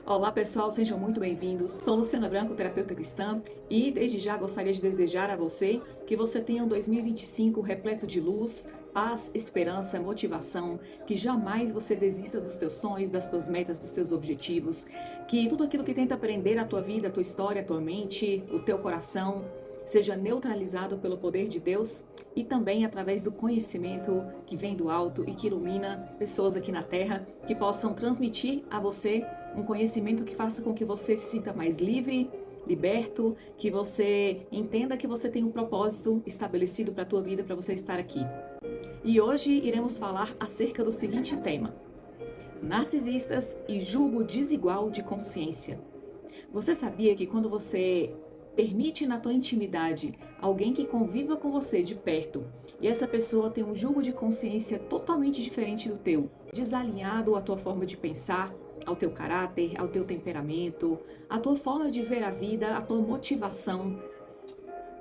Olá pessoal, sejam muito bem-vindos. Sou Luciana Branco, terapeuta cristã, e desde já gostaria de desejar a você que você tenha um 2025 repleto de luz, paz, esperança, motivação, que jamais você desista dos teus sonhos, das tuas metas, dos teus objetivos, que tudo aquilo que tenta prender a tua vida, a tua história, a tua mente, o teu coração, seja neutralizado pelo poder de Deus e também através do conhecimento que vem do alto e que ilumina pessoas aqui na Terra, que possam transmitir a você um conhecimento que faça com que você se sinta mais livre, liberto, que você entenda que você tem um propósito estabelecido para a tua vida, para você estar aqui. E hoje iremos falar acerca do seguinte tema: narcisistas e julgo desigual de consciência. Você sabia que quando você permite na tua intimidade alguém que conviva com você de perto e essa pessoa tem um julgo de consciência totalmente diferente do teu, desalinhado à tua forma de pensar, ao teu caráter, ao teu temperamento, à tua forma de ver a vida, à tua motivação,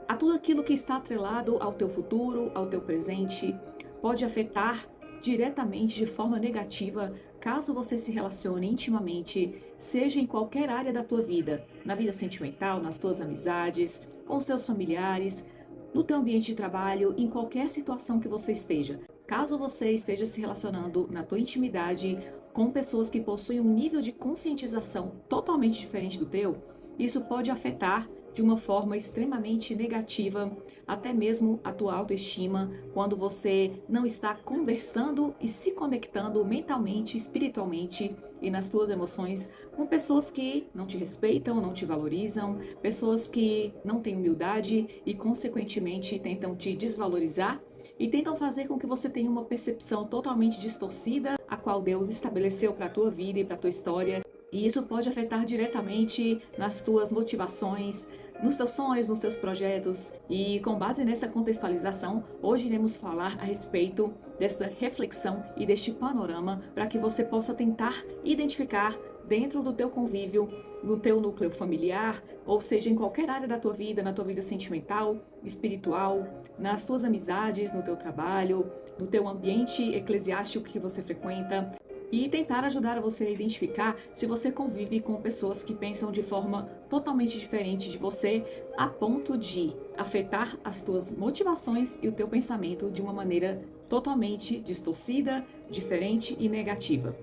a tudo aquilo que está atrelado ao teu futuro, ao teu presente, pode afetar diretamente de forma negativa caso você se relacione intimamente, seja em qualquer área da tua vida, na vida sentimental, nas tuas amizades, com os teus familiares, no teu ambiente de trabalho, em qualquer situação que você esteja. Caso você esteja se relacionando na tua intimidade com pessoas que possuem um nível de conscientização totalmente diferente do teu, isso pode afetar de uma forma extremamente negativa, até mesmo a tua autoestima, quando você não está conversando e se conectando mentalmente, espiritualmente e nas tuas emoções com pessoas que não te respeitam, não te valorizam, pessoas que não têm humildade e, consequentemente, tentam te desvalorizar e tentam fazer com que você tenha uma percepção totalmente distorcida, a qual Deus estabeleceu para a tua vida e para a tua história. E isso pode afetar diretamente nas tuas motivações, nos teus sonhos, nos teus projetos. E com base nessa contextualização, hoje iremos falar a respeito desta reflexão e deste panorama para que você possa tentar identificar dentro do teu convívio, no teu núcleo familiar, ou seja, em qualquer área da tua vida, na tua vida sentimental, espiritual, nas tuas amizades, no teu trabalho, no teu ambiente eclesiástico que você frequenta, e tentar ajudar você a identificar se você convive com pessoas que pensam de forma totalmente diferente de você, a ponto de afetar as tuas motivações e o teu pensamento de uma maneira totalmente distorcida, diferente e negativa.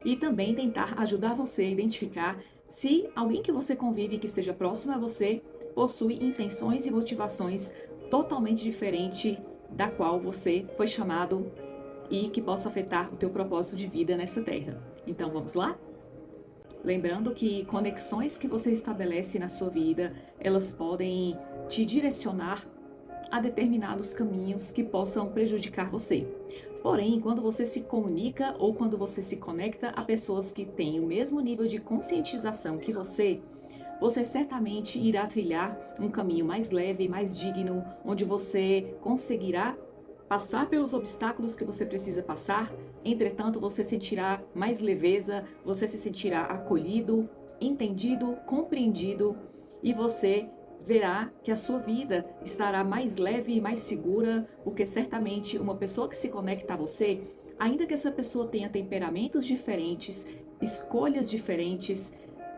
E também tentar ajudar você a identificar se alguém que você convive, que esteja próximo a você, possui intenções e motivações totalmente diferentes da qual você foi chamado e que possa afetar o teu propósito de vida nessa terra. Então vamos lá? Lembrando que conexões que você estabelece na sua vida, elas podem te direcionar a determinados caminhos que possam prejudicar você. Porém, quando você se comunica ou quando você se conecta a pessoas que têm o mesmo nível de conscientização que você certamente irá trilhar um caminho mais leve, mais digno, onde você conseguirá passar pelos obstáculos que você precisa passar. Entretanto, você sentirá mais leveza, você se sentirá acolhido, entendido, compreendido, e você verá que a sua vida estará mais leve e mais segura, porque certamente uma pessoa que se conecta a você, ainda que essa pessoa tenha temperamentos diferentes, escolhas diferentes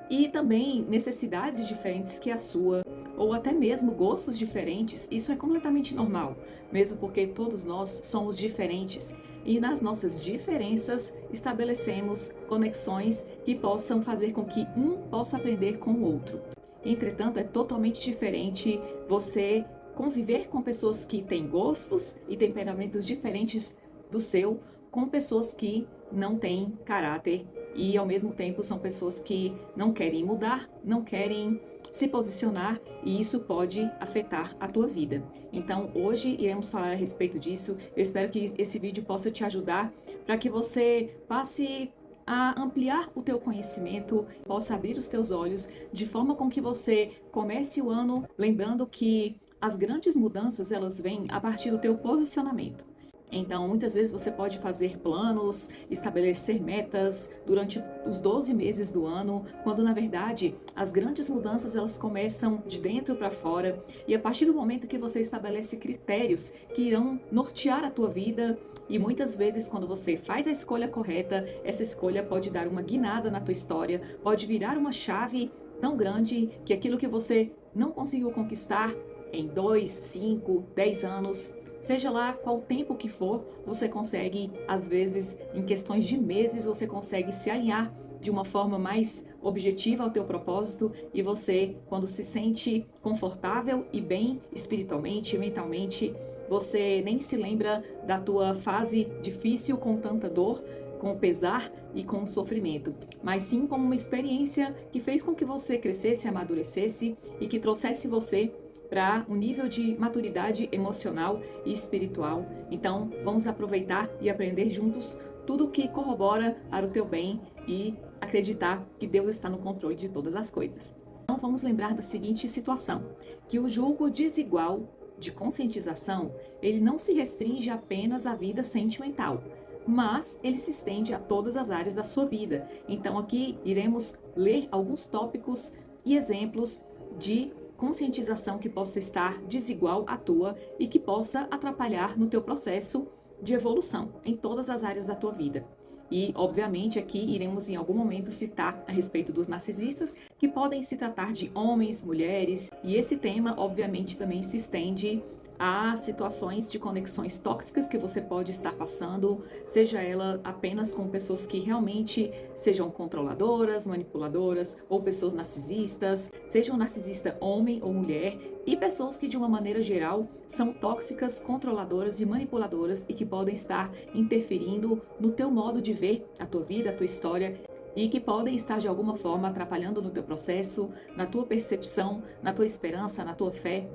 e também necessidades diferentes que a sua, ou até mesmo gostos diferentes, isso é completamente normal, mesmo porque todos nós somos diferentes e nas nossas diferenças estabelecemos conexões que possam fazer com que um possa aprender com o outro. Entretanto, é totalmente diferente você conviver com pessoas que têm gostos e temperamentos diferentes do seu, com pessoas que não têm caráter e ao mesmo tempo são pessoas que não querem mudar, não querem se posicionar, e isso pode afetar a tua vida. Então hoje iremos falar a respeito disso. Eu espero que esse vídeo possa te ajudar para que você passe a ampliar o teu conhecimento, possa abrir os teus olhos, de forma com que você comece o ano lembrando que as grandes mudanças elas vêm a partir do teu posicionamento. Então, muitas vezes você pode fazer planos, estabelecer metas durante os 12 meses do ano, quando na verdade as grandes mudanças elas começam de dentro para fora, e a partir do momento que você estabelece critérios que irão nortear a tua vida, e muitas vezes quando você faz a escolha correta, essa escolha pode dar uma guinada na tua história, pode virar uma chave tão grande que aquilo que você não conseguiu conquistar em 2, 5, 10 anos, seja lá qual tempo que for, você consegue, às vezes, em questões de meses, você consegue se alinhar de uma forma mais objetiva ao teu propósito, e você, quando se sente confortável e bem espiritualmente, mentalmente, você nem se lembra da tua fase difícil com tanta dor, com pesar e com sofrimento, mas sim como uma experiência que fez com que você crescesse, amadurecesse e que trouxesse você para um nível de maturidade emocional e espiritual. Então, vamos aproveitar e aprender juntos tudo o que corrobora para o teu bem e acreditar que Deus está no controle de todas as coisas. Então, vamos lembrar da seguinte situação, que o julgo desigual de conscientização, ele não se restringe apenas à vida sentimental, mas ele se estende a todas as áreas da sua vida. Então, aqui iremos ler alguns tópicos e exemplos de conscientização que possa estar desigual à tua e que possa atrapalhar no teu processo de evolução em todas as áreas da tua vida. E, obviamente, aqui iremos em algum momento citar a respeito dos narcisistas, que podem se tratar de homens, mulheres, e esse tema, obviamente, também se estende a situações de conexões tóxicas que você pode estar passando, seja ela apenas com pessoas que realmente sejam controladoras, manipuladoras, ou pessoas narcisistas, seja um narcisista homem ou mulher, e pessoas que de uma maneira geral são tóxicas, controladoras e manipuladoras e que podem estar interferindo no teu modo de ver a tua vida, a tua história, e que podem estar de alguma forma atrapalhando no teu processo, na tua percepção, na tua esperança, na tua fé.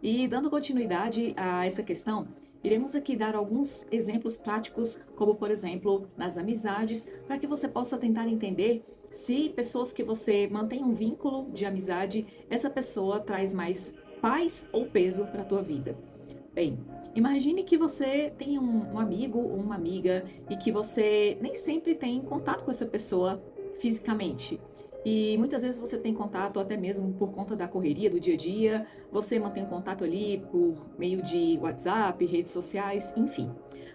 E dando continuidade a essa questão, iremos aqui dar alguns exemplos práticos, como por exemplo, nas amizades, para que você possa tentar entender se pessoas que você mantém um vínculo de amizade, essa pessoa traz mais paz ou peso para a tua vida. Bem, imagine que você tem um amigo ou uma amiga e que você nem sempre tem contato com essa pessoa fisicamente. E muitas vezes você tem contato até mesmo por conta da correria do dia a dia, você mantém um contato ali por meio de WhatsApp, redes sociais, enfim.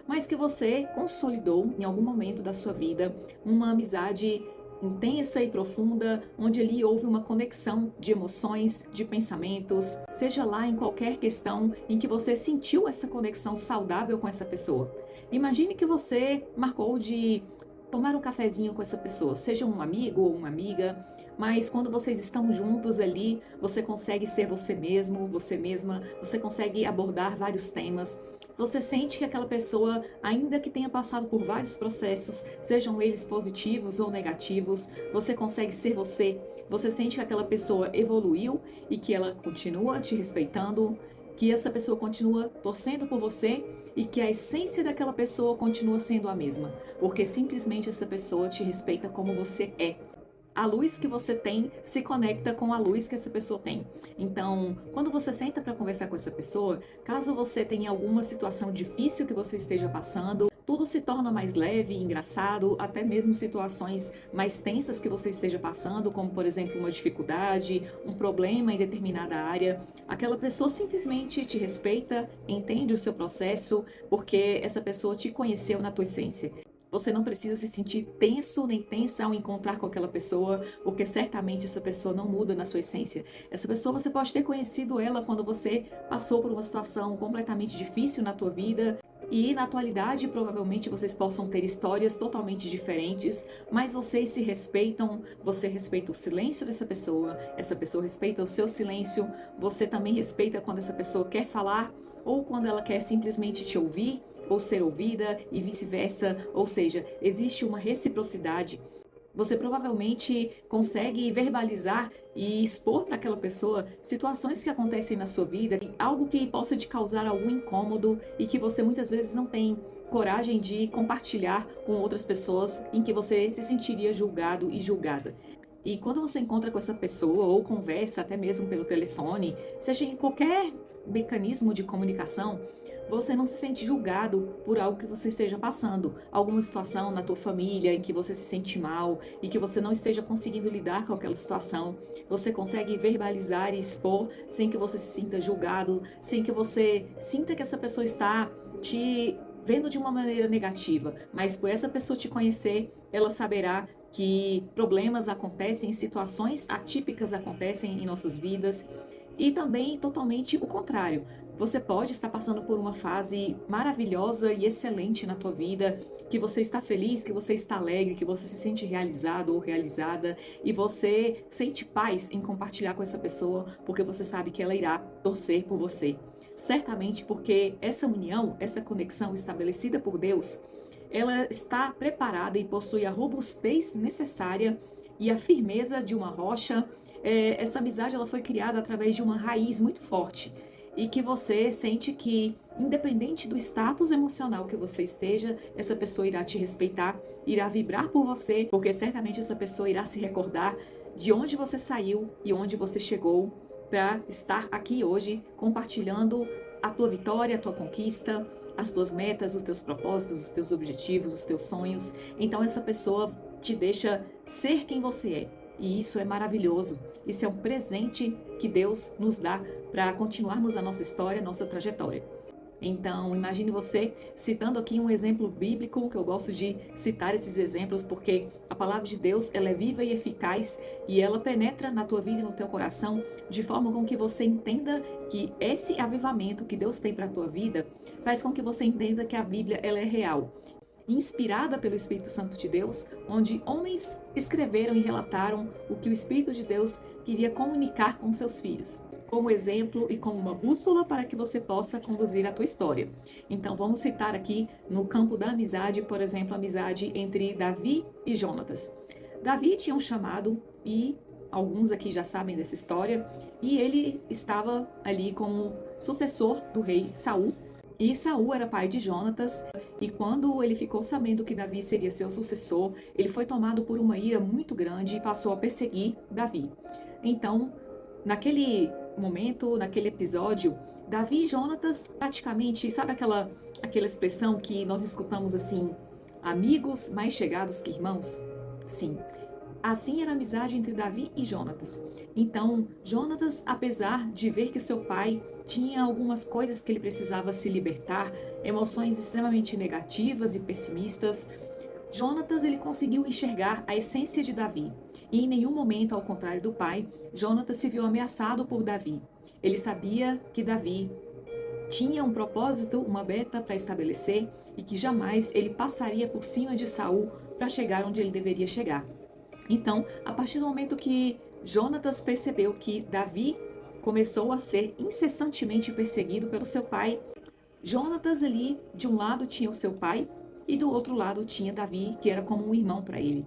Mas que você consolidou em algum momento da sua vida uma amizade intensa e profunda, onde ali houve uma conexão de emoções, de pensamentos, seja lá em qualquer questão em que você sentiu essa conexão saudável com essa pessoa. Imagine que você marcou de tomar um cafezinho com essa pessoa, seja um amigo ou uma amiga, mas quando vocês estão juntos ali, você consegue ser você mesmo, você mesma, você consegue abordar vários temas. Você sente que aquela pessoa, ainda que tenha passado por vários processos, sejam eles positivos ou negativos, você consegue ser você. Você sente que aquela pessoa evoluiu e que ela continua te respeitando, que essa pessoa continua torcendo por você e que a essência daquela pessoa continua sendo a mesma, porque simplesmente essa pessoa te respeita como você é. A luz que você tem se conecta com a luz que essa pessoa tem. Então, quando você senta para conversar com essa pessoa, caso você tenha alguma situação difícil que você esteja passando, tudo se torna mais leve e engraçado, até mesmo situações mais tensas que você esteja passando, como por exemplo uma dificuldade, um problema em determinada área. Aquela pessoa simplesmente te respeita, entende o seu processo, porque essa pessoa te conheceu na tua essência. Você não precisa se sentir tenso nem tensa ao encontrar com aquela pessoa, porque certamente essa pessoa não muda na sua essência. Essa pessoa você pode ter conhecido ela quando você passou por uma situação completamente difícil na tua vida, e na atualidade provavelmente vocês possam ter histórias totalmente diferentes, mas vocês se respeitam, você respeita o silêncio dessa pessoa, essa pessoa respeita o seu silêncio, você também respeita quando essa pessoa quer falar ou quando ela quer simplesmente te ouvir ou ser ouvida e vice-versa, ou seja, existe uma reciprocidade. Você provavelmente consegue verbalizar e expor para aquela pessoa situações que acontecem na sua vida, algo que possa te causar algum incômodo e que você muitas vezes não tem coragem de compartilhar com outras pessoas, em que você se sentiria julgado e julgada. E quando você encontra com essa pessoa ou conversa até mesmo pelo telefone, seja em qualquer mecanismo de comunicação, você não se sente julgado por algo que você esteja passando, alguma situação na tua família em que você se sente mal e que você não esteja conseguindo lidar com aquela situação. Você consegue verbalizar e expor sem que você se sinta julgado, sem que você sinta que essa pessoa está te vendo de uma maneira negativa, mas por essa pessoa te conhecer, ela saberá que problemas acontecem, situações atípicas acontecem em nossas vidas e também totalmente o contrário. Você pode estar passando por uma fase maravilhosa e excelente na tua vida, que você está feliz, que você está alegre, que você se sente realizado ou realizada e você sente paz em compartilhar com essa pessoa, porque você sabe que ela irá torcer por você. Certamente porque essa união, essa conexão estabelecida por Deus, ela está preparada e possui a robustez necessária e a firmeza de uma rocha. Essa amizade ela foi criada através de uma raiz muito forte e que você sente que, independente do status emocional que você esteja, essa pessoa irá te respeitar, irá vibrar por você, porque certamente essa pessoa irá se recordar de onde você saiu e onde você chegou para estar aqui hoje compartilhando a tua vitória, a tua conquista, as tuas metas, os teus propósitos, os teus objetivos, os teus sonhos. Então essa pessoa te deixa ser quem você é. E isso é maravilhoso. Isso é um presente que Deus nos dá para continuarmos a nossa história, a nossa trajetória. Então, imagine você citando aqui um exemplo bíblico, que eu gosto de citar esses exemplos, porque a palavra de Deus, ela é viva e eficaz e ela penetra na tua vida e no teu coração, de forma com que você entenda que esse avivamento que Deus tem para a tua vida, faz com que você entenda que a Bíblia, ela é real. Inspirada pelo Espírito Santo de Deus, onde homens escreveram e relataram o que o Espírito de Deus queria comunicar com seus filhos, como exemplo e como uma bússola para que você possa conduzir a tua história. Então vamos citar aqui no campo da amizade, por exemplo, a amizade entre Davi e Jonatas. Davi tinha um chamado e alguns aqui já sabem dessa história, e ele estava ali como sucessor do rei Saul. E Saul era pai de Jonatas, e quando ele ficou sabendo que Davi seria seu sucessor, ele foi tomado por uma ira muito grande e passou a perseguir Davi. Então, naquele momento, naquele episódio, Davi e Jonatas praticamente, sabe aquela expressão que nós escutamos assim, amigos mais chegados que irmãos? Sim. Assim era a amizade entre Davi e Jonatas. Então, Jonatas, apesar de ver que seu pai tinha algumas coisas que ele precisava se libertar, emoções extremamente negativas e pessimistas, Jonatas ele conseguiu enxergar a essência de Davi. E em nenhum momento, ao contrário do pai, Jonatas se viu ameaçado por Davi. Ele sabia que Davi tinha um propósito, uma meta para estabelecer e que jamais ele passaria por cima de Saul para chegar onde ele deveria chegar. Então, a partir do momento que Jonatas percebeu que Davi começou a ser incessantemente perseguido pelo seu pai, Jonatas ali, de um lado tinha o seu pai e do outro lado tinha Davi, que era como um irmão para ele.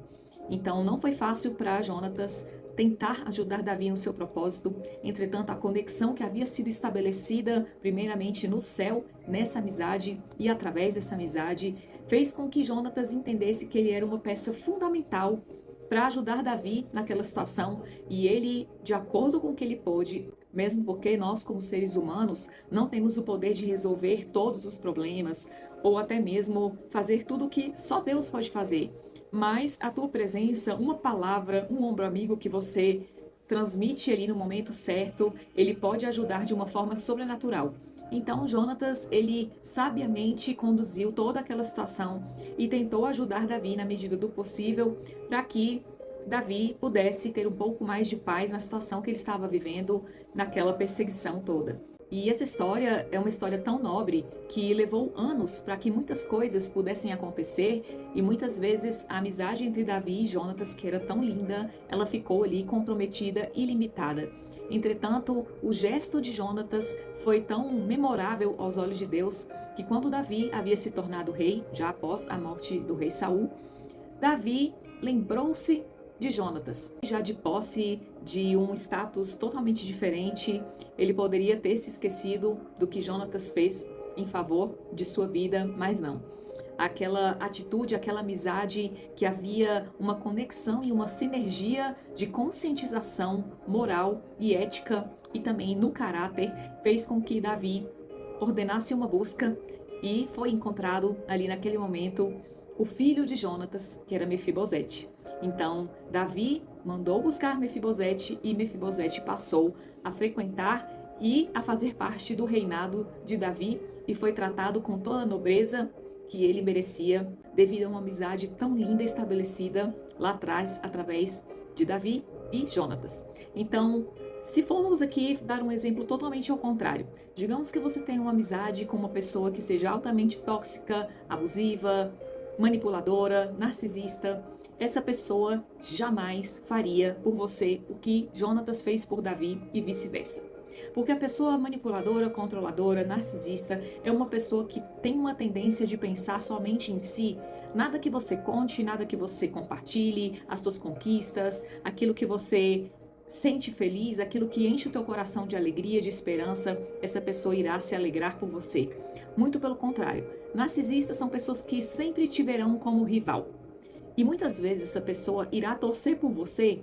Então, não foi fácil para Jonatas tentar ajudar Davi no seu propósito. Entretanto, a conexão que havia sido estabelecida primeiramente no céu, nessa amizade e através dessa amizade, fez com que Jonatas entendesse que ele era uma peça fundamental para ajudar Davi naquela situação, e ele, de acordo com o que ele pôde, mesmo porque nós como seres humanos não temos o poder de resolver todos os problemas ou até mesmo fazer tudo o que só Deus pode fazer, mas a tua presença, uma palavra, um ombro amigo que você transmite ali no momento certo, ele pode ajudar de uma forma sobrenatural. Então, Jonatas, ele sabiamente conduziu toda aquela situação e tentou ajudar Davi na medida do possível para que Davi pudesse ter um pouco mais de paz na situação que ele estava vivendo, naquela perseguição toda. E essa história é uma história tão nobre que levou anos para que muitas coisas pudessem acontecer, e muitas vezes a amizade entre Davi e Jonatas, que era tão linda, ela ficou ali comprometida e limitada. Entretanto, o gesto de Jonatas foi tão memorável aos olhos de Deus que quando Davi havia se tornado rei, já após a morte do rei Saul, Davi lembrou-se de Jonatas. Já de posse de um status totalmente diferente, ele poderia ter se esquecido do que Jonatas fez em favor de sua vida, mas não. Aquela atitude, aquela amizade que havia uma conexão e uma sinergia de conscientização moral e ética e também no caráter, fez com que Davi ordenasse uma busca e foi encontrado ali naquele momento o filho de Jonatas, que era Mefibosete. Então, Davi mandou buscar Mefibosete e Mefibosete passou a frequentar e a fazer parte do reinado de Davi e foi tratado com toda a nobreza que ele merecia devido a uma amizade tão linda estabelecida lá atrás através de Davi e Jonatas. Então, se formos aqui dar um exemplo totalmente ao contrário, digamos que você tem uma amizade com uma pessoa que seja altamente tóxica, abusiva, manipuladora, narcisista, essa pessoa jamais faria por você o que Jonatas fez por Davi e vice-versa. Porque a pessoa manipuladora, controladora, narcisista é uma pessoa que tem uma tendência de pensar somente em si. Nada que você conte, nada que você compartilhe, as suas conquistas, aquilo que você sente feliz, aquilo que enche o teu coração de alegria, de esperança, essa pessoa irá se alegrar por você. Muito pelo contrário, narcisistas são pessoas que sempre te verão como rival. E muitas vezes essa pessoa irá torcer por você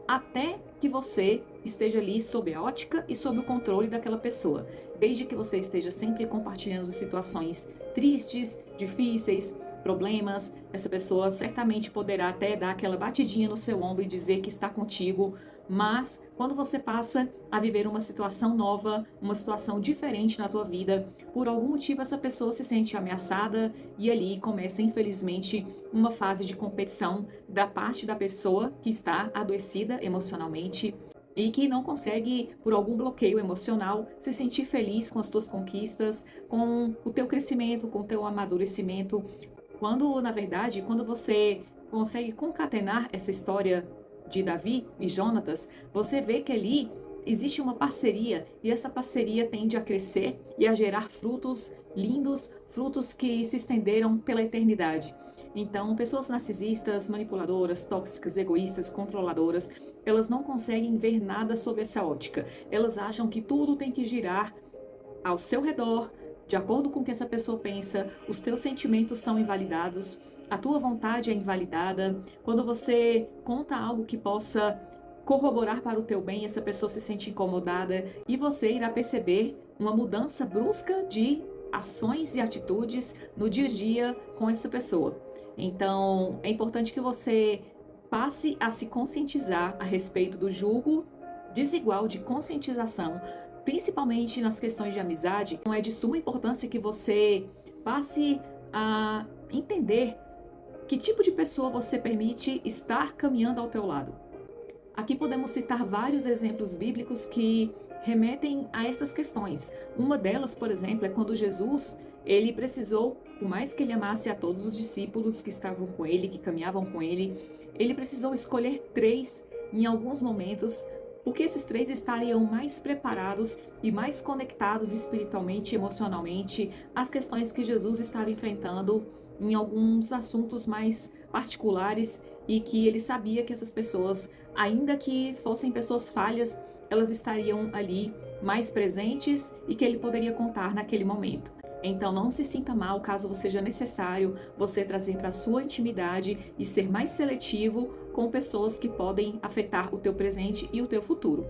até que você esteja ali sob a ótica e sob o controle daquela pessoa. Desde que você esteja sempre compartilhando situações tristes, difíceis, problemas, essa pessoa certamente poderá até dar aquela batidinha no seu ombro e dizer que está contigo, mas quando você passa a viver uma situação nova, uma situação diferente na tua vida, por algum motivo essa pessoa se sente ameaçada e ali começa, infelizmente, uma fase de competição da parte da pessoa que está adoecida emocionalmente e que não consegue, por algum bloqueio emocional, se sentir feliz com as tuas conquistas, com o teu crescimento, com o teu amadurecimento. Quando, na verdade, quando você consegue concatenar essa história de Davi e Jonatas, você vê que ali existe uma parceria e essa parceria tende a crescer e a gerar frutos lindos, frutos que se estenderam pela eternidade. Então, pessoas narcisistas, manipuladoras, tóxicas, egoístas, controladoras, elas não conseguem ver nada sob essa ótica. Elas acham que tudo tem que girar ao seu redor, de acordo com o que essa pessoa pensa, os teus sentimentos são invalidados, a tua vontade é invalidada. Quando você conta algo que possa corroborar para o teu bem, essa pessoa se sente incomodada e você irá perceber uma mudança brusca de ações e atitudes no dia a dia com essa pessoa. Então, é importante que você passe a se conscientizar a respeito do julgo desigual de conscientização, principalmente nas questões de amizade. Então, é de suma importância que você passe a entender que tipo de pessoa você permite estar caminhando ao teu lado. Aqui podemos citar vários exemplos bíblicos que remetem a estas questões. Uma delas, por exemplo, é quando Jesus, ele precisou, por mais que ele amasse a todos os discípulos que estavam com ele, que caminhavam com ele precisou escolher 3 em alguns momentos, porque esses 3 estariam mais preparados e mais conectados espiritualmente e emocionalmente às questões que Jesus estava enfrentando em alguns assuntos mais particulares e que ele sabia que essas pessoas, ainda que fossem pessoas falhas, elas estariam ali mais presentes e que ele poderia contar naquele momento. Então não se sinta mal caso seja necessário você trazer para a sua intimidade e ser mais seletivo com pessoas que podem afetar o teu presente e o teu futuro.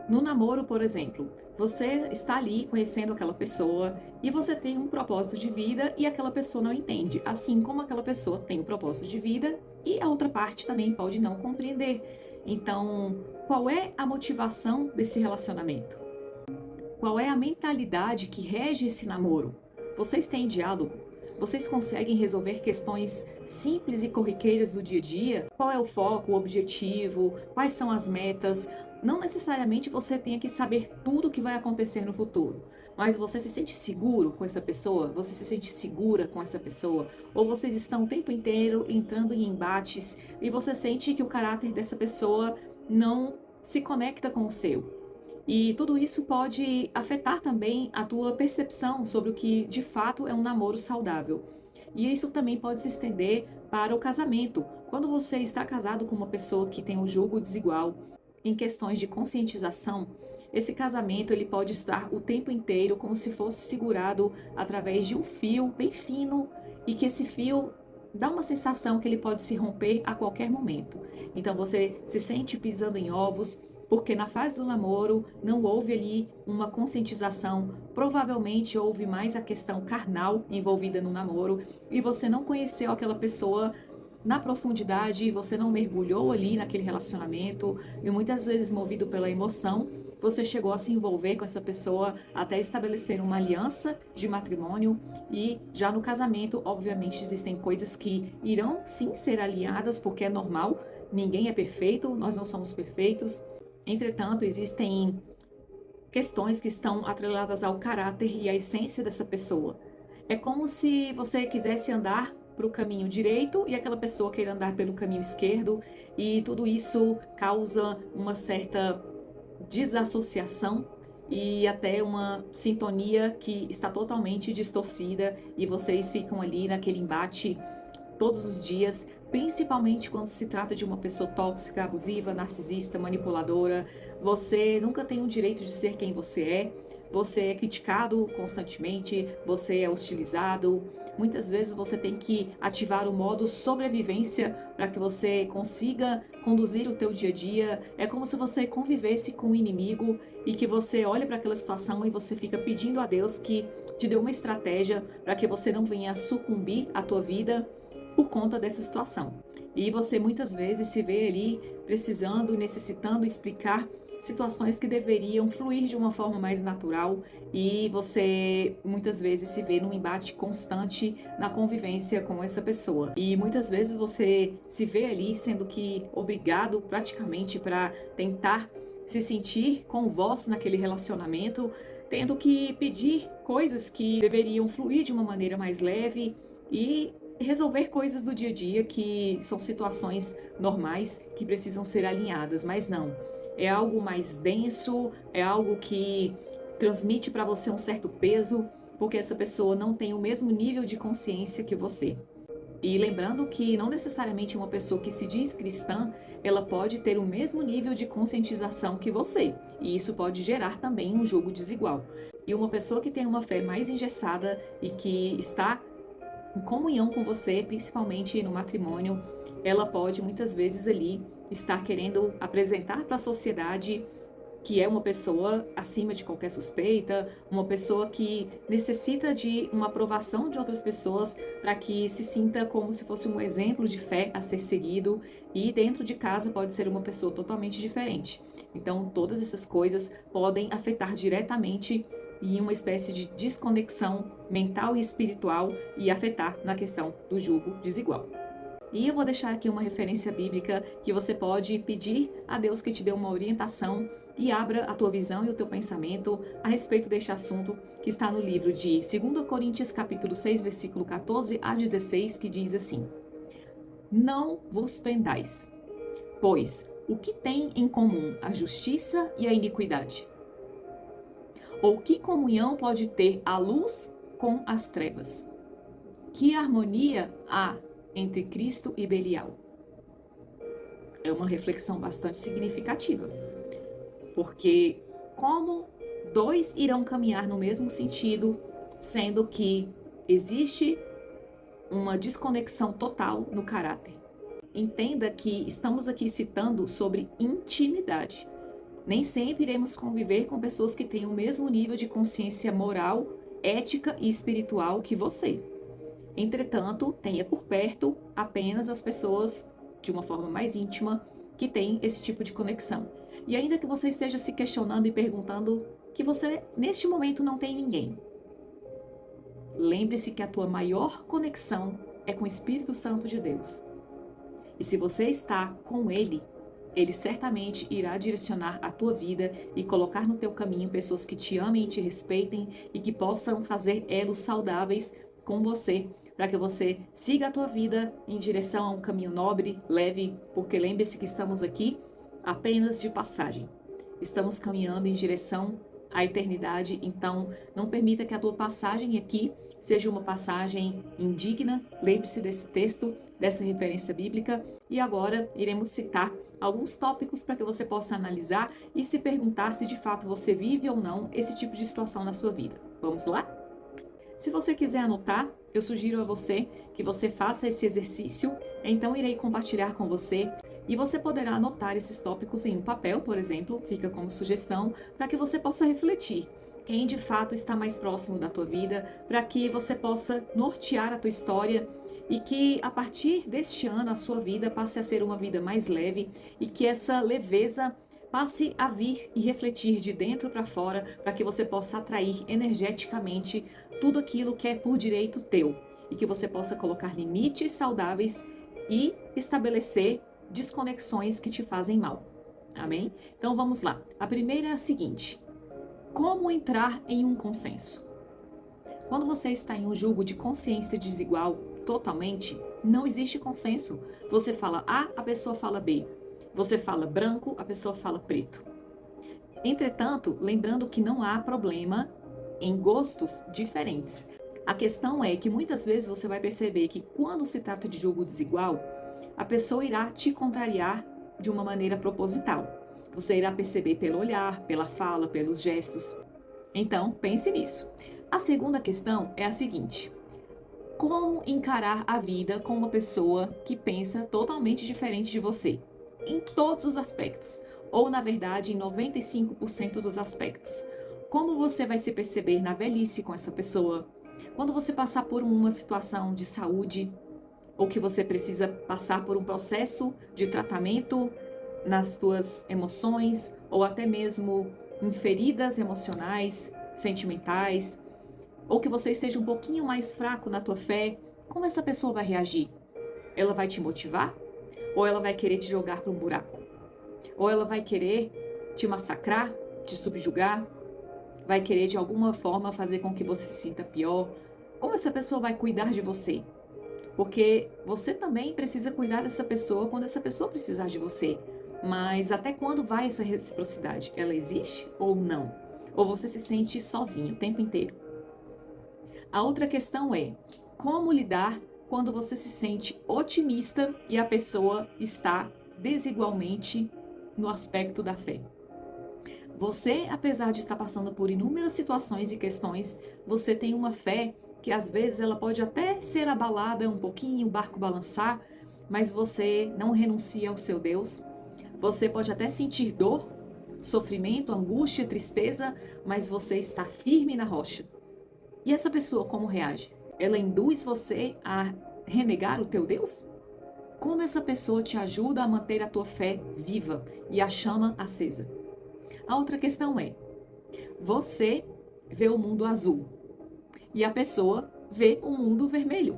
No namoro, por exemplo, você está ali conhecendo aquela pessoa e você tem um propósito de vida e aquela pessoa não entende, assim como aquela pessoa tem um propósito de vida e a outra parte também pode não compreender. Então, qual é a motivação desse relacionamento? Qual é a mentalidade que rege esse namoro? Vocês têm diálogo? Vocês conseguem resolver questões simples e corriqueiras do dia a dia? Qual é o foco, o objetivo? Quais são as metas? Não necessariamente você tenha que saber tudo o que vai acontecer no futuro, mas você se sente seguro com essa pessoa? Você se sente segura com essa pessoa? Ou vocês estão o tempo inteiro entrando em embates e você sente que o caráter dessa pessoa não se conecta com o seu? E tudo isso pode afetar também a tua percepção sobre o que de fato é um namoro saudável. E isso também pode se estender para o casamento. Quando você está casado com uma pessoa que tem um julgo desigual em questões de conscientização, esse casamento ele pode estar o tempo inteiro como se fosse segurado através de um fio bem fino e que esse fio dá uma sensação que ele pode se romper a qualquer momento. Então você se sente pisando em ovos porque na fase do namoro não houve ali uma conscientização, provavelmente houve mais a questão carnal envolvida no namoro e você não conheceu aquela pessoa na profundidade, você não mergulhou ali naquele relacionamento e muitas vezes movido pela emoção, você chegou a se envolver com essa pessoa até estabelecer uma aliança de matrimônio e já no casamento, obviamente, existem coisas que irão sim ser alinhadas porque é normal, ninguém é perfeito, nós não somos perfeitos. Entretanto, existem questões que estão atreladas ao caráter e à essência dessa pessoa. É como se você quisesse andar para o caminho direito e aquela pessoa queira andar pelo caminho esquerdo, e tudo isso causa uma certa desassociação e até uma sintonia que está totalmente distorcida e vocês ficam ali naquele embate todos os dias, principalmente quando se trata de uma pessoa tóxica, abusiva, narcisista, manipuladora. Você nunca tem o direito de ser quem você é criticado constantemente, você é hostilizado. Muitas vezes você tem que ativar o modo sobrevivência para que você consiga conduzir o teu dia a dia. É como se você convivesse com o inimigo e que você olha para aquela situação e você fica pedindo a Deus que te dê uma estratégia para que você não venha sucumbir à tua vida por conta dessa situação. E você muitas vezes se vê ali precisando e necessitando explicar situações que deveriam fluir de uma forma mais natural e você muitas vezes se vê num embate constante na convivência com essa pessoa. E muitas vezes você se vê ali sendo que obrigado praticamente para tentar se sentir com voz naquele relacionamento, tendo que pedir coisas que deveriam fluir de uma maneira mais leve e resolver coisas do dia a dia que são situações normais que precisam ser alinhadas, mas não. É algo mais denso, é algo que transmite para você um certo peso, porque essa pessoa não tem o mesmo nível de consciência que você. E lembrando que não necessariamente uma pessoa que se diz cristã, ela pode ter o mesmo nível de conscientização que você. E isso pode gerar também um julgo desigual. E uma pessoa que tem uma fé mais engessada e que está em comunhão com você, principalmente no matrimônio, ela pode muitas vezes ali estar querendo apresentar para a sociedade que é uma pessoa acima de qualquer suspeita, uma pessoa que necessita de uma aprovação de outras pessoas para que se sinta como se fosse um exemplo de fé a ser seguido, e dentro de casa pode ser uma pessoa totalmente diferente. Então, todas essas coisas podem afetar diretamente em uma espécie de desconexão mental e espiritual e afetar na questão do julgo desigual. E eu vou deixar aqui uma referência bíblica que você pode pedir a Deus que te dê uma orientação e abra a tua visão e o teu pensamento a respeito deste assunto, que está no livro de 2 Coríntios capítulo 6, versículo 14 a 16, que diz assim: Não vos prendais, pois o que tem em comum a justiça e a iniquidade? Ou que comunhão pode ter a luz com as trevas? Que harmonia há entre Cristo e Belial? É uma reflexão bastante significativa, porque como dois irão caminhar no mesmo sentido, sendo que existe uma desconexão total no caráter? Entenda que estamos aqui citando sobre intimidade. Nem sempre iremos conviver com pessoas que têm o mesmo nível de consciência moral, ética e espiritual que você. Entretanto, tenha por perto apenas as pessoas, de uma forma mais íntima, que têm esse tipo de conexão. E ainda que você esteja se questionando e perguntando que você, neste momento, não tem ninguém, lembre-se que a tua maior conexão é com o Espírito Santo de Deus. E se você está com Ele, Ele certamente irá direcionar a tua vida e colocar no teu caminho pessoas que te amem e te respeitem e que possam fazer elos saudáveis com você, para que você siga a tua vida em direção a um caminho nobre, leve, porque lembre-se que estamos aqui apenas de passagem. Estamos caminhando em direção à eternidade, então não permita que a tua passagem aqui seja uma passagem indigna. Lembre-se desse texto, dessa referência bíblica, e agora iremos citar alguns tópicos para que você possa analisar e se perguntar se de fato você vive ou não esse tipo de situação na sua vida. Vamos lá? Se você quiser anotar, eu sugiro a você que você faça esse exercício, então irei compartilhar com você E você poderá anotar esses tópicos em um papel, por exemplo, fica como sugestão, para que você possa refletir quem de fato está mais próximo da tua vida, para que você possa nortear a tua história e que a partir deste ano a sua vida passe a ser uma vida mais leve e que essa leveza passe a vir e refletir de dentro para fora, para que você possa atrair energeticamente tudo aquilo que é por direito teu e que você possa colocar limites saudáveis e estabelecer desconexões que te fazem mal. Amém? Então vamos lá. A primeira é a seguinte: como entrar em um consenso? Quando você está em um jogo de consciência desigual totalmente, não existe consenso. Você fala A, a pessoa fala B. Você fala branco, a pessoa fala preto. Entretanto, lembrando que não há problema em gostos diferentes. A questão é que muitas vezes você vai perceber que quando se trata de jogo desigual, a pessoa irá te contrariar de uma maneira proposital. Você irá perceber pelo olhar, pela fala, pelos gestos. Então, pense nisso. A segunda questão é a seguinte: como encarar a vida com uma pessoa que pensa totalmente diferente de você? Em todos os aspectos, ou na verdade em 95% dos aspectos. Como você vai se perceber na velhice com essa pessoa? Quando você passar por uma situação de saúde, ou que você precisa passar por um processo de tratamento nas suas emoções, ou até mesmo em feridas emocionais, sentimentais, ou que você esteja um pouquinho mais fraco na tua fé, como essa pessoa vai reagir? Ela vai te motivar? Ou ela vai querer te jogar para um buraco? Ou ela vai querer te massacrar, te subjugar? Vai querer de alguma forma fazer com que você se sinta pior? Como essa pessoa vai cuidar de você? Porque você também precisa cuidar dessa pessoa quando essa pessoa precisar de você. Mas até quando vai essa reciprocidade? Ela existe ou não? Ou você se sente sozinho o tempo inteiro? A outra questão é: como lidar quando você se sente otimista e a pessoa está desigualmente no aspecto da fé? Você, apesar de estar passando por inúmeras situações e questões, você tem uma fé que às vezes ela pode até ser abalada um pouquinho, o barco balançar, mas você não renuncia ao seu Deus. Você pode até sentir dor, sofrimento, angústia, tristeza, mas você está firme na rocha. E essa pessoa como reage? Ela induz você a renegar o teu Deus? Como essa pessoa te ajuda a manter a tua fé viva e a chama acesa? A outra questão é: você vê o mundo azul e a pessoa vê o mundo vermelho.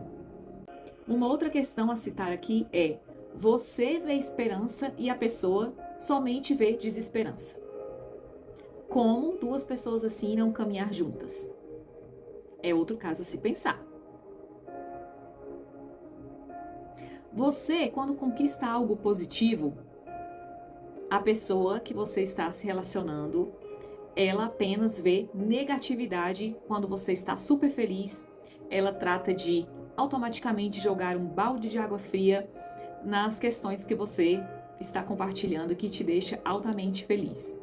Uma outra questão a citar aqui é: você vê esperança e a pessoa somente vê desesperança. Como duas pessoas assim irão caminhar juntas? É outro caso a se pensar. Você, quando conquista algo positivo, a pessoa que você está se relacionando, ela apenas vê negatividade quando você está super feliz. Ela trata de automaticamente jogar um balde de água fria nas questões que você está compartilhando, que te deixa altamente feliz.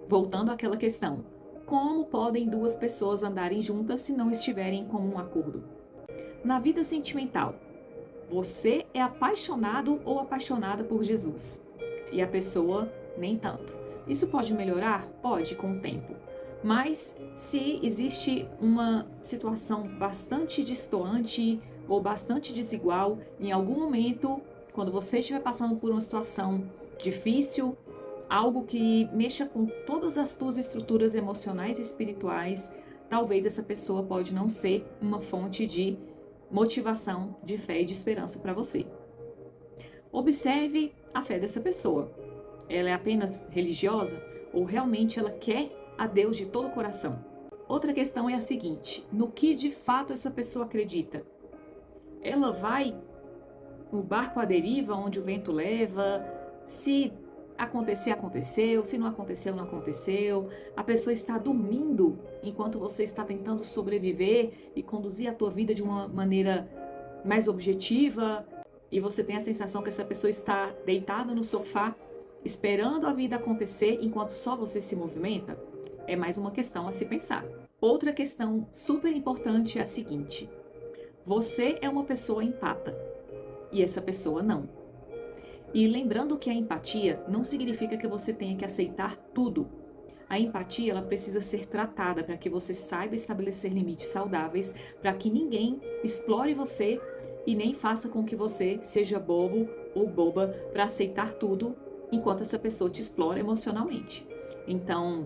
Voltando àquela questão: como podem duas pessoas andarem juntas se não estiverem em comum acordo? Na vida sentimental, você é apaixonado ou apaixonada por Jesus e a pessoa nem tanto. Isso pode melhorar? Pode, com o tempo. Mas se existe uma situação bastante destoante ou bastante desigual, em algum momento, quando você estiver passando por uma situação difícil, algo que mexa com todas as tuas estruturas emocionais e espirituais, talvez essa pessoa pode não ser uma fonte de motivação, de fé e de esperança para você. Observe a fé dessa pessoa. Ela é apenas religiosa ou realmente ela quer a Deus de todo o coração? Outra questão é a seguinte: no que de fato essa pessoa acredita? Ela vai no barco à deriva, onde o vento leva? Se acontecer, aconteceu. Se não aconteceu, não aconteceu. A pessoa está dormindo enquanto você está tentando sobreviver e conduzir a tua vida de uma maneira mais objetiva, e você tem a sensação que essa pessoa está deitada no sofá esperando a vida acontecer enquanto só você se movimenta? É mais uma questão a se pensar. Outra questão super importante é a seguinte: você é uma pessoa empata. e essa pessoa não. E lembrando que a empatia não significa que você tenha que aceitar tudo. A empatia, ela precisa ser tratada para que você saiba estabelecer limites saudáveis, para que ninguém explore você e nem faça com que você seja bobo ou boba para aceitar tudo enquanto essa pessoa te explora emocionalmente. Então,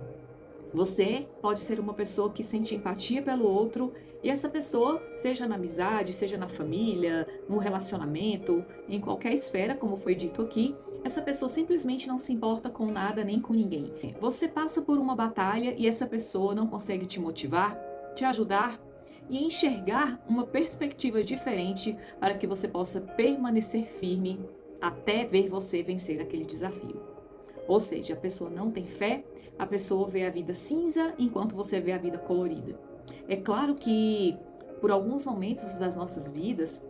você pode ser uma pessoa que sente empatia pelo outro e essa pessoa, seja na amizade, seja na família, no relacionamento, em qualquer esfera, como foi dito aqui, essa pessoa simplesmente não se importa com nada nem com ninguém. Você passa por uma batalha e essa pessoa não consegue te motivar, te ajudar e enxergar uma perspectiva diferente para que você possa permanecer firme até ver você vencer aquele desafio. Ou seja, a pessoa não tem fé, a pessoa vê a vida cinza enquanto você vê a vida colorida. É claro que por alguns momentos das nossas vidas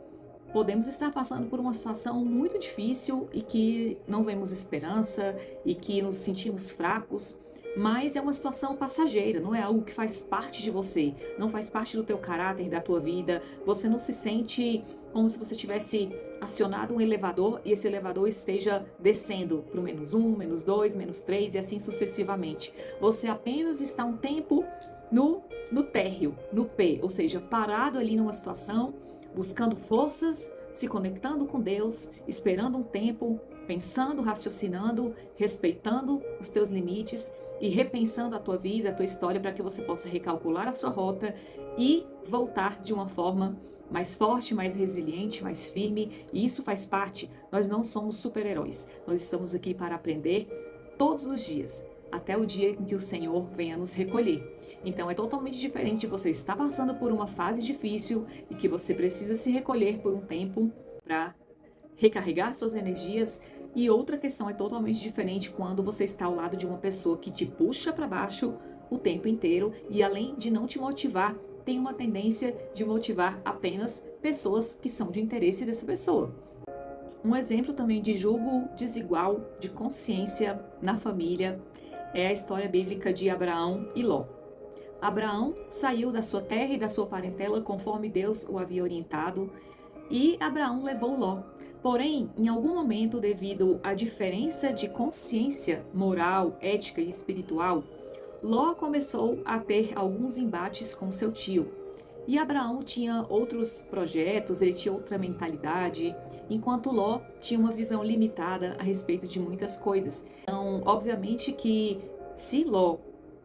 podemos estar passando por uma situação muito difícil e que não vemos esperança e que nos sentimos fracos, mas é uma situação passageira, não é algo que faz parte de você, não faz parte do teu caráter, da tua vida. Você não se sente como se você tivesse acionado um elevador e esse elevador esteja descendo para o -1, -2, -3 e assim sucessivamente. Você apenas está um tempo no térreo, no P, ou seja, parado ali numa situação, buscando forças, se conectando com Deus, esperando um tempo, pensando, raciocinando, respeitando os teus limites e repensando a tua vida, a tua história, para que você possa recalcular a sua rota e voltar de uma forma mais forte, mais resiliente, mais firme. E isso faz parte. Nós não somos super-heróis. Nós estamos aqui para aprender todos os dias, até o dia em que o Senhor venha nos recolher. Então é totalmente diferente de você estar passando por uma fase difícil e que você precisa se recolher por um tempo para recarregar suas energias. E outra questão é totalmente diferente quando você está ao lado de uma pessoa que te puxa para baixo o tempo inteiro e, além de não te motivar, tem uma tendência de motivar apenas pessoas que são de interesse dessa pessoa. Um exemplo também de julgo desigual de consciência na família é a história bíblica de Abraão e Ló. Abraão saiu da sua terra e da sua parentela conforme Deus o havia orientado, e Abraão levou Ló. Porém, em algum momento, devido à diferença de consciência moral, ética e espiritual, Ló começou a ter alguns embates com seu tio. E Abraão tinha outros projetos, ele tinha outra mentalidade, enquanto Ló tinha uma visão limitada a respeito de muitas coisas. Então, obviamente que se Ló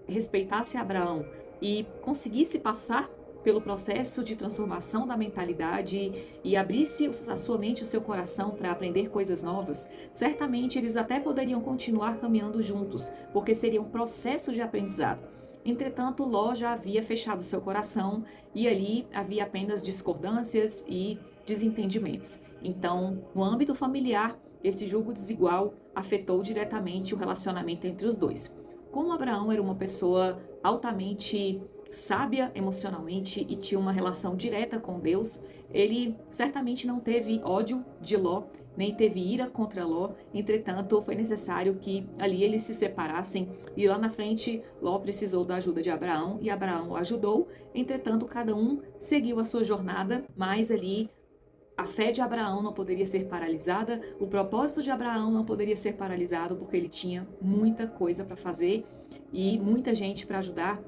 respeitasse Abraão e conseguisse passar pelo processo de transformação da mentalidade e abrisse a sua mente e o seu coração para aprender coisas novas, certamente eles até poderiam continuar caminhando juntos, porque seria um processo de aprendizado. Entretanto, Ló já havia fechado seu coração e ali havia apenas discordâncias e desentendimentos. Então, no âmbito familiar, esse julgo desigual afetou diretamente o relacionamento entre os dois. Como Abraão era uma pessoa altamente sábia emocionalmente e tinha uma relação direta com Deus, ele certamente não teve ódio de Ló, nem teve ira contra Ló. Entretanto, foi necessário que ali eles se separassem e lá na frente Ló precisou da ajuda de Abraão e Abraão o ajudou. Entretanto, cada um seguiu a sua jornada, mas ali a fé de Abraão não poderia ser paralisada, o propósito de Abraão não poderia ser paralisado, porque ele tinha muita coisa para fazer e muita gente para ajudar.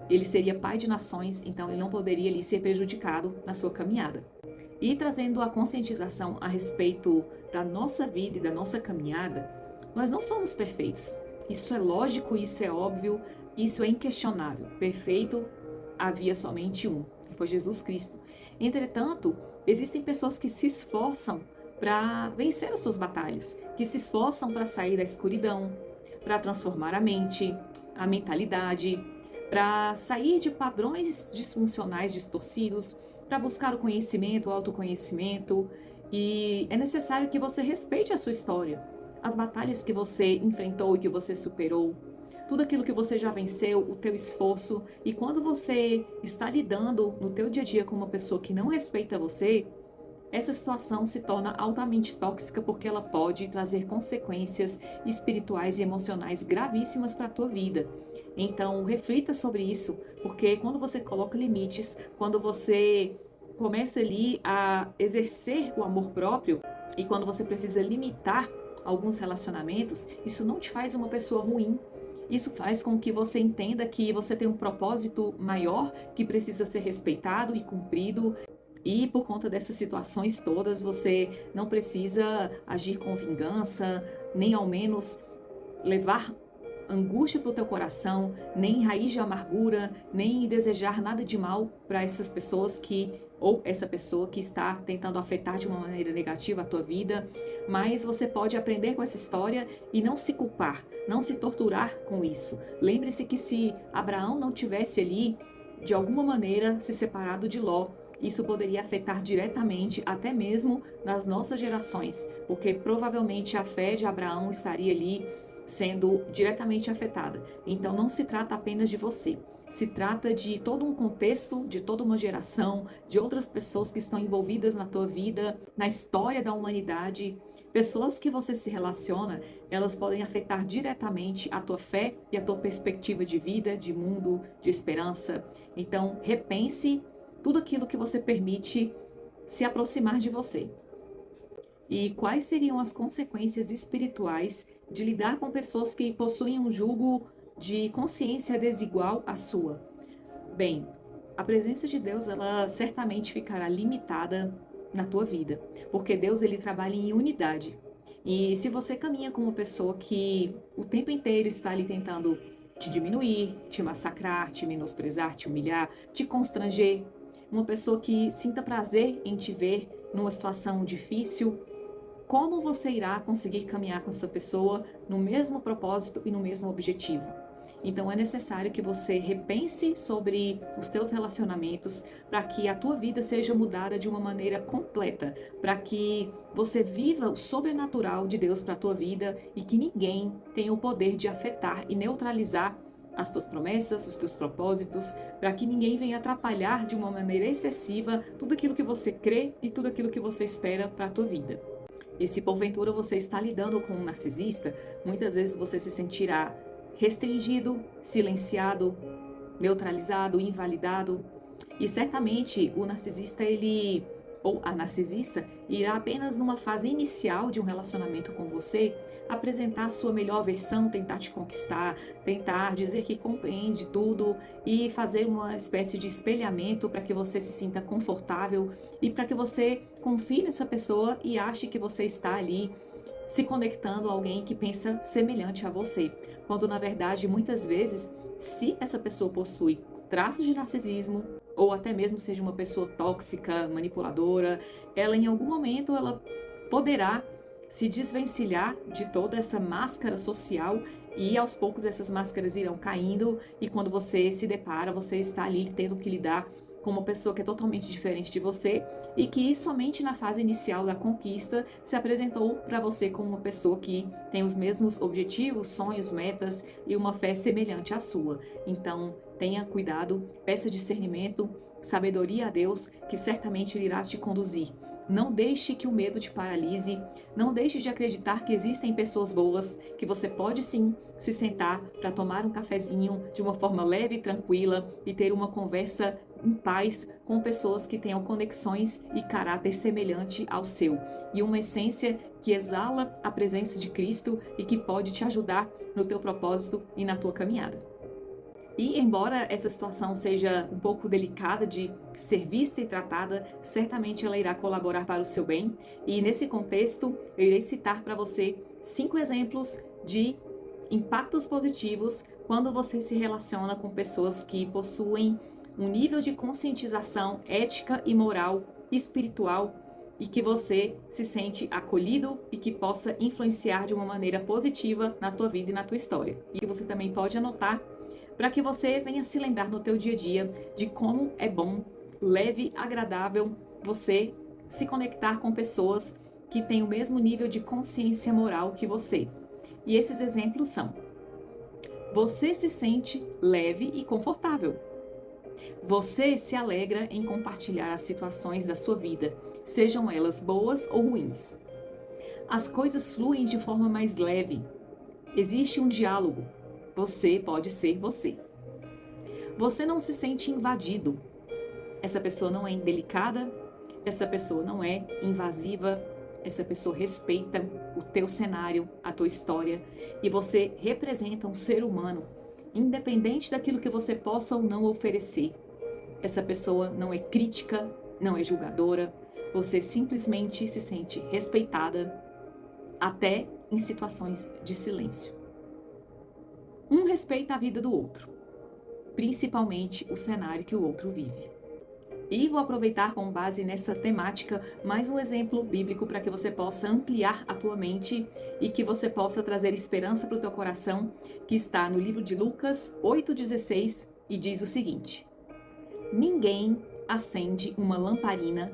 Ele seria pai de nações, então ele não poderia ali ser prejudicado na sua caminhada. E trazendo a conscientização a respeito da nossa vida e da nossa caminhada, nós não somos perfeitos. Isso é lógico, isso é óbvio, isso é inquestionável. Perfeito havia somente um, que foi Jesus Cristo. Entretanto, existem pessoas que se esforçam para vencer as suas batalhas, que se esforçam para sair da escuridão, para transformar a mente, a mentalidade, para sair de padrões disfuncionais distorcidos, para buscar o conhecimento, o autoconhecimento. E é necessário que você respeite a sua história, as batalhas que você enfrentou e que você superou, tudo aquilo que você já venceu, o teu esforço. E quando você está lidando no teu dia a dia com uma pessoa que não respeita você, essa situação se torna altamente tóxica, porque ela pode trazer consequências espirituais e emocionais gravíssimas para a tua vida. Então, reflita sobre isso, porque quando você coloca limites, quando você começa ali a exercer o amor próprio, e quando você precisa limitar alguns relacionamentos, isso não te faz uma pessoa ruim. Isso faz com que você entenda que você tem um propósito maior que precisa ser respeitado e cumprido. E por conta dessas situações todas, você não precisa agir com vingança, nem ao menos levar angústia para o teu coração, nem raiz de amargura, nem desejar nada de mal para essas pessoas ou essa pessoa que está tentando afetar de uma maneira negativa a tua vida, mas você pode aprender com essa história e não se culpar, não se torturar com isso. Lembre-se que se Abraão não tivesse ali, de alguma maneira, se separado de Ló, isso poderia afetar diretamente até mesmo nas nossas gerações, porque provavelmente a fé de Abraão estaria ali sendo diretamente afetada. Então não se trata apenas de você, se trata de todo um contexto, de toda uma geração, de outras pessoas que estão envolvidas na tua vida, na história da humanidade. Pessoas que você se relaciona, elas podem afetar diretamente a tua fé e a tua perspectiva de vida, de mundo, de esperança. Então repense tudo aquilo que você permite se aproximar de você. E quais seriam as consequências espirituais de lidar com pessoas que possuem um jugo de consciência desigual à sua? Bem, a presença de Deus, ela certamente ficará limitada na tua vida, porque Deus, ele trabalha em unidade. E se você caminha com uma pessoa que o tempo inteiro está ali tentando te diminuir, te massacrar, te menosprezar, te humilhar, te constranger, uma pessoa que sinta prazer em te ver numa situação difícil, como você irá conseguir caminhar com essa pessoa no mesmo propósito e no mesmo objetivo? Então é necessário que você repense sobre os teus relacionamentos para que a tua vida seja mudada de uma maneira completa, para que você viva o sobrenatural de Deus para a tua vida e que ninguém tenha o poder de afetar e neutralizar as tuas promessas, os teus propósitos, para que ninguém venha atrapalhar de uma maneira excessiva tudo aquilo que você crê e tudo aquilo que você espera para a tua vida. E se porventura você está lidando com um narcisista, muitas vezes você se sentirá restringido, silenciado, neutralizado, invalidado. E certamente o narcisista, ou a narcisista, irá apenas numa fase inicial de um relacionamento com você apresentar a sua melhor versão, tentar te conquistar, tentar dizer que compreende tudo e fazer uma espécie de espelhamento para que você se sinta confortável e para que você confie nessa pessoa e ache que você está ali se conectando a alguém que pensa semelhante a você, quando na verdade muitas vezes, se essa pessoa possui traços de narcisismo ou até mesmo seja uma pessoa tóxica, manipuladora, ela em algum momento ela poderá se desvencilhar de toda essa máscara social e aos poucos essas máscaras irão caindo e quando você se depara, você está ali tendo que lidar com uma pessoa que é totalmente diferente de você e que somente na fase inicial da conquista se apresentou para você como uma pessoa que tem os mesmos objetivos, sonhos, metas e uma fé semelhante à sua. Então, tenha cuidado, peça discernimento, sabedoria a Deus, que certamente Ele irá te conduzir. Não deixe que o medo te paralise, não deixe de acreditar que existem pessoas boas, que você pode sim se sentar para tomar um cafezinho de uma forma leve e tranquila e ter uma conversa em paz com pessoas que tenham conexões e caráter semelhante ao seu e uma essência que exala a presença de Cristo e que pode te ajudar no teu propósito e na tua caminhada. E embora essa situação seja um pouco delicada de ser vista e tratada, certamente ela irá colaborar para o seu bem. E nesse contexto, eu irei citar para você 5 exemplos de impactos positivos quando você se relaciona com pessoas que possuem um nível de conscientização ética e moral, espiritual, e que você se sente acolhido e que possa influenciar de uma maneira positiva na tua vida e na tua história. E que você também pode anotar para que você venha se lembrar no teu dia a dia de como é bom, leve, agradável você se conectar com pessoas que têm o mesmo nível de consciência moral que você. E esses exemplos são: você se sente leve e confortável. Você se alegra em compartilhar as situações da sua vida, sejam elas boas ou ruins. As coisas fluem de forma mais leve. Existe um diálogo. Você pode ser você. Você não se sente invadido. Essa pessoa não é indelicada, essa pessoa não é invasiva, Essa pessoa respeita o teu cenário, a tua história, e você representa um ser humano, independente daquilo que você possa ou não oferecer. Essa pessoa não é crítica, não é julgadora, você simplesmente se sente respeitada, até em situações de silêncio. Um respeita a vida do outro, principalmente o cenário que o outro vive. E vou aproveitar com base nessa temática mais um exemplo bíblico para que você possa ampliar a tua mente e que você possa trazer esperança para o teu coração, que está no livro de Lucas 8,16 e diz o seguinte: ninguém acende uma lamparina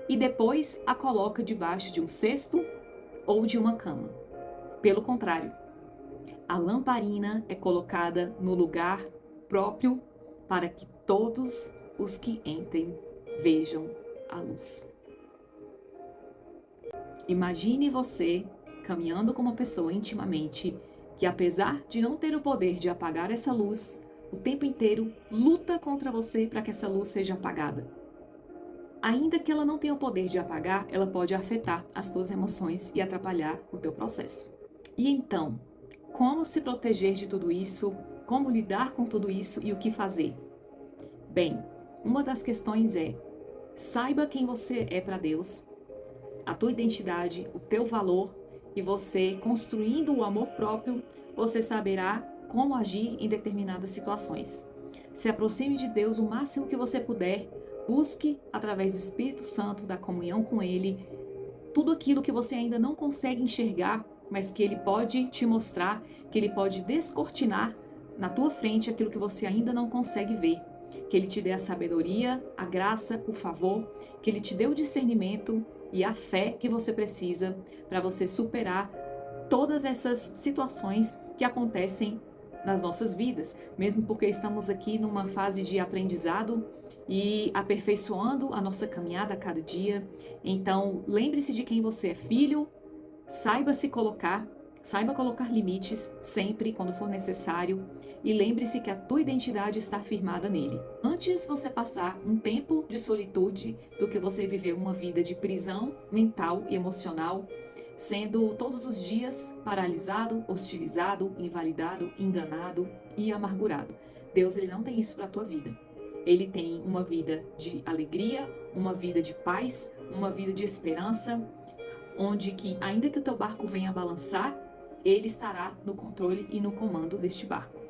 e depois a coloca debaixo de um cesto ou de uma cama. Pelo contrário, a lamparina é colocada no lugar próprio para que todos os que entrem vejam a luz. Imagine você caminhando com uma pessoa intimamente que, apesar de não ter o poder de apagar essa luz, o tempo inteiro luta contra você para que essa luz seja apagada. Ainda que ela não tenha o poder de apagar, ela pode afetar as tuas emoções e atrapalhar o teu processo. E então, como se proteger de tudo isso? Como lidar com tudo isso e o que fazer? Bem, uma das questões é: saiba quem você é para Deus, a tua identidade, o teu valor, e você, construindo o amor próprio, você saberá como agir em determinadas situações. Se aproxime de Deus o máximo que você puder, busque, através do Espírito Santo, da comunhão com Ele, tudo aquilo que você ainda não consegue enxergar, mas que Ele pode te mostrar, que Ele pode descortinar na tua frente aquilo que você ainda não consegue ver. Que Ele te dê a sabedoria, a graça, o favor, que Ele te dê o discernimento e a fé que você precisa para você superar todas essas situações que acontecem nas nossas vidas, mesmo porque estamos aqui numa fase de aprendizado e aperfeiçoando a nossa caminhada a cada dia. Então, lembre-se de quem você é filho, saiba se colocar, saiba colocar limites sempre quando for necessário e lembre-se que a tua identidade está firmada nele. Antes você passar um tempo de solitude do que você viver uma vida de prisão mental e emocional, sendo todos os dias paralisado, hostilizado, invalidado, enganado e amargurado. Deus, ele não tem isso para a tua vida. Ele tem uma vida de alegria, uma vida de paz, uma vida de esperança, onde que, ainda que o teu barco venha balançar, ele estará no controle e no comando deste barco.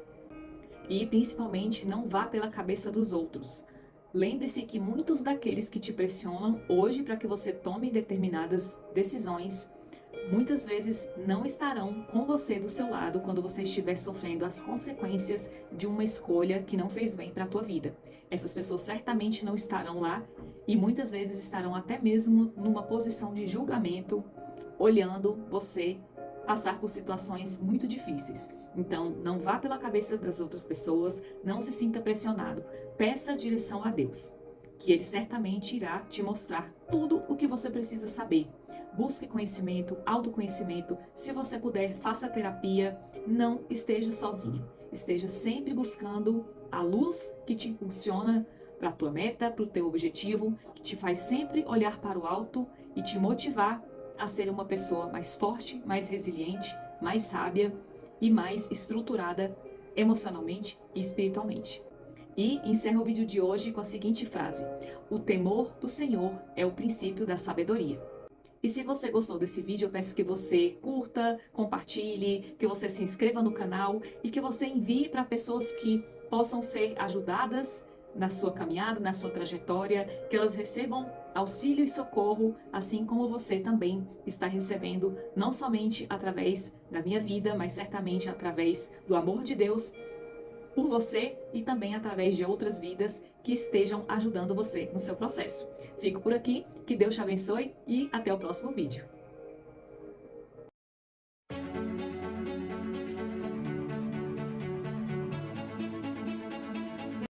E principalmente, não vá pela cabeça dos outros. Lembre-se que muitos daqueles que te pressionam hoje para que você tome determinadas decisões, muitas vezes não estarão com você do seu lado quando você estiver sofrendo as consequências de uma escolha que não fez bem para a tua vida. Essas pessoas certamente não estarão lá e muitas vezes estarão até mesmo numa posição de julgamento, olhando você passar por situações muito difíceis. Então, não vá pela cabeça das outras pessoas, não se sinta pressionado. Peça direção a Deus, que Ele certamente irá te mostrar tudo o que você precisa saber. Busque conhecimento, autoconhecimento. Se você puder, faça terapia. Não esteja sozinho. Esteja sempre buscando a luz que te impulsiona para a tua meta, para o teu objetivo, que te faz sempre olhar para o alto e te motivar a ser uma pessoa mais forte, mais resiliente, mais sábia e mais estruturada emocionalmente e espiritualmente. E encerro o vídeo de hoje com a seguinte frase: o temor do Senhor é o princípio da sabedoria. E se você gostou desse vídeo, eu peço que você curta, compartilhe, que você se inscreva no canal e que você envie para pessoas que possam ser ajudadas na sua caminhada, na sua trajetória, que elas recebam auxílio e socorro, assim como você também está recebendo, não somente através da minha vida, mas certamente através do amor de Deus por você e também através de outras vidas que estejam ajudando você no seu processo. Fico por aqui, que Deus te abençoe e até o próximo vídeo.